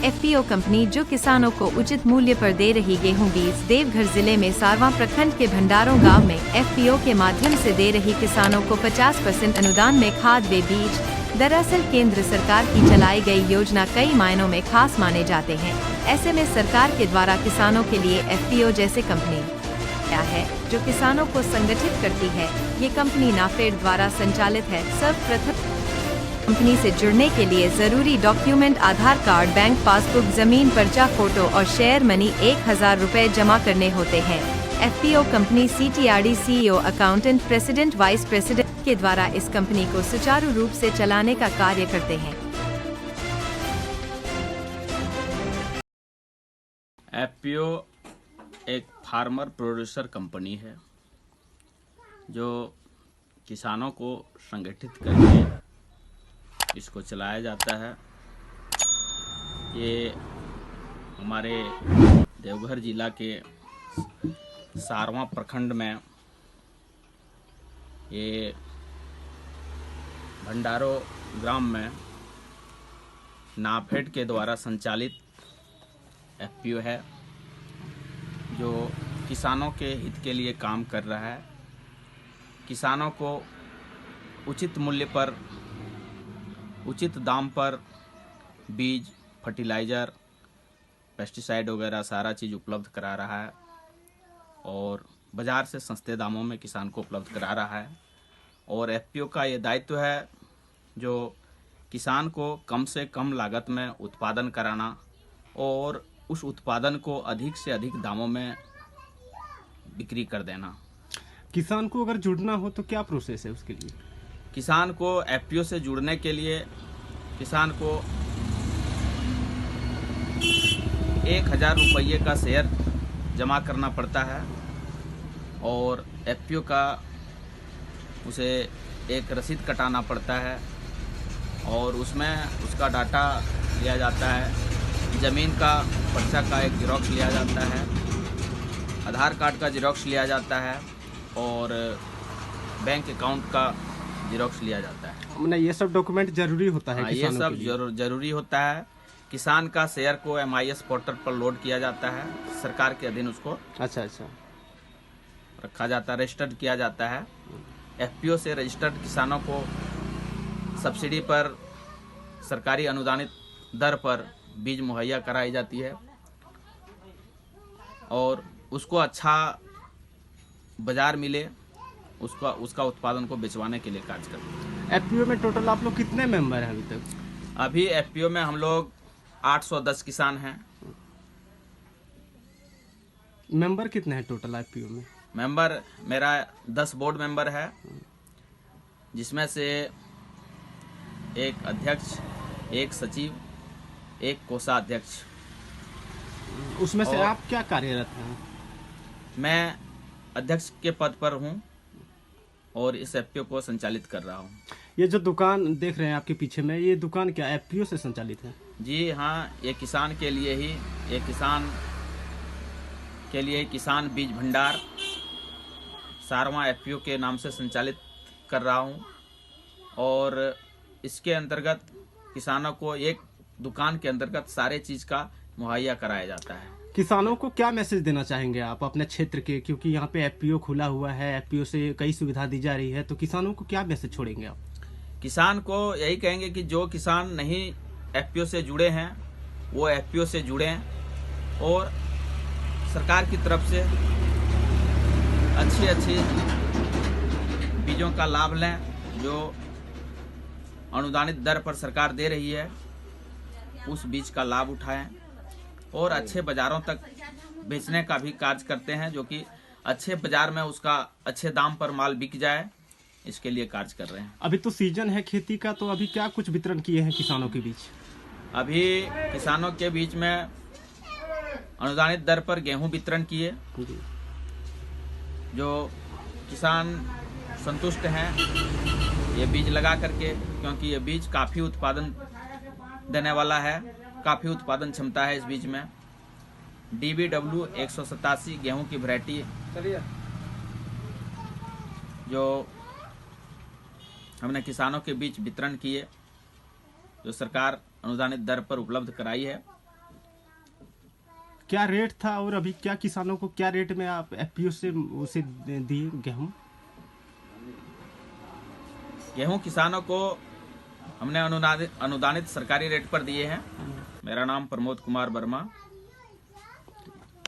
FPO company जो किसानों को उचित मूल्य पर दे रही गेहूं बीज देवघर जिले में सारवा प्रखंड के भंडारों गांव में एफपीओ के माध्यम से दे रही किसानों को 50% अनुदान में खाद व बीज। दरअसल केंद्र सरकार की चलाई गई योजना कई मायनों में खास माने जाते हैं। ऐसे में सरकार के द्वारा किसानों के लिए एफपीओ जैसे कंपनी क्या है जो किसानों को संगठित करती है। ये कंपनी नाफेड द्वारा संचालित है। सर्वप्रथम कंपनी से जुड़ने के लिए जरूरी डॉक्यूमेंट आधार कार्ड, बैंक पासबुक, जमीन पर्चा, फोटो और शेयर मनी 1000 रुपए जमा करने होते हैं। FPO company CTRD CEO, accountant, president, vice president के द्वारा इस कंपनी को सुचारू रूप से चलाने का कार्य करते हैं। एफपीओ एक फार्मर प्रोड्यूसर कंपनी है जो किसानों को संगठित करके इसको चलाया जाता है। ये हमारे देवघर जिला के सारवा प्रखंड में ये भंडारों ग्राम में नाफेड के द्वारा संचालित एफपीओ है जो किसानों के हित के लिए काम कर रहा है। किसानों को उचित मूल्य पर, उचित दाम पर बीज, फर्टिलाइज़र, पेस्टिसाइड वगैरह सारा चीज़ उपलब्ध करा रहा है और बाज़ार से सस्ते दामों में किसान को उपलब्ध करा रहा है। और एफपीओ का ये दायित्व है जो किसान को कम से कम लागत में उत्पादन कराना और उस उत्पादन को अधिक से अधिक दामों में बिक्री कर देना। किसान को अगर जुड़ना हो तो क्या प्रोसेस है उसके लिए? किसान को एफपीओ से जुड़ने के लिए किसान को 1000 रुपये का शेयर जमा करना पड़ता है और एफपीओ का उसे एक रसीद कटाना पड़ता है और उसमें उसका डाटा लिया जाता है। ज़मीन का पर्चा का एक ज़ेरॉक्स लिया जाता है, आधार कार्ड का ज़ेरॉक्स लिया जाता है और बैंक अकाउंट का ज़ेरॉक्स लिया जाता है। मतलब ये सब डॉक्यूमेंट जरूरी होता है? ये सब जरूरी होता है। किसान का शेयर को MIS पोर्टल पर लोड किया जाता है, सरकार के अधीन उसको अच्छा रखा जाता है, रजिस्टर्ड किया जाता है। एफपीओ से रजिस्टर्ड किसानों को सब्सिडी पर, सरकारी अनुदानित दर पर बीज मुहैया कराई जाती है और उसको अच्छा बाजार मिले, उसका उत्पादन को बेचवाने के लिए कार्य करते हैं। एफपीओ में टोटल आप लोग कितने मेंबर हैं अभी तक? अभी एफपीओ में हम लोग 810 किसान हैं। मेंबर कितने हैं टोटल एफपीओ में? मेंबर मेरा 10 बोर्ड मेंबर है, जिसमें से एक अध्यक्ष, एक सचिव, एक कोषाध्यक्ष। उसमें से आप क्या कार्यरत हैं? मैं अध्यक्ष के पद पर हूं और इस एफपीओ को संचालित कर रहा हूं। ये जो दुकान देख रहे हैं आपके पीछे में, ये दुकान क्या एफपीओ से संचालित है? जी हाँ, ये किसान के लिए ही, ये किसान के लिए किसान बीज भंडार सारवा एफपीओ के नाम से संचालित कर रहा हूं और इसके अंतर्गत किसानों को एक दुकान के अंतर्गत सारे चीज़ का मुहैया कराया जाता है। किसानों को क्या मैसेज देना चाहेंगे आप अपने क्षेत्र के, क्योंकि यहाँ पे एफपीओ खुला हुआ है, एफपीओ से कई सुविधा दी जा रही है, तो किसानों को क्या मैसेज छोड़ेंगे आप? किसान को यही कहेंगे कि जो किसान नहीं एफपीओ से जुड़े हैं वो एफपीओ से जुड़ें और सरकार की तरफ से अच्छी बीजों का लाभ लें जो अनुदानित दर पर सरकार दे रही है, उस बीज का लाभ उठाएं और अच्छे बाजारों तक बेचने का भी कार्य करते हैं, जो कि अच्छे बाजार में उसका अच्छे दाम पर माल बिक जाए, इसके लिए कार्य कर रहे हैं। अभी तो सीजन है खेती का, तो अभी क्या कुछ वितरण किए हैं किसानों के बीच? अभी किसानों के बीच में अनुदानित दर पर गेहूं वितरण किए। जो किसान संतुष्ट हैं ये बीज लगा करके, क्योंकि ये बीज काफ़ी उत्पादन देने वाला है, काफ़ी उत्पादन क्षमता है इस बीज में। DBW 187 गेहूं की वैरायटी जो हमने किसानों के बीच वितरण किए, जो सरकार अनुदानित दर पर उपलब्ध कराई है, क्या रेट था और अभी क्या किसानों को क्या रेट में आप एफपीओ से उसे दिए गेहूं? गेहूं किसानों को हमने अनुदानित सरकारी रेट पर दिए हैं। मेरा नाम प्रमोद कुमार वर्मा,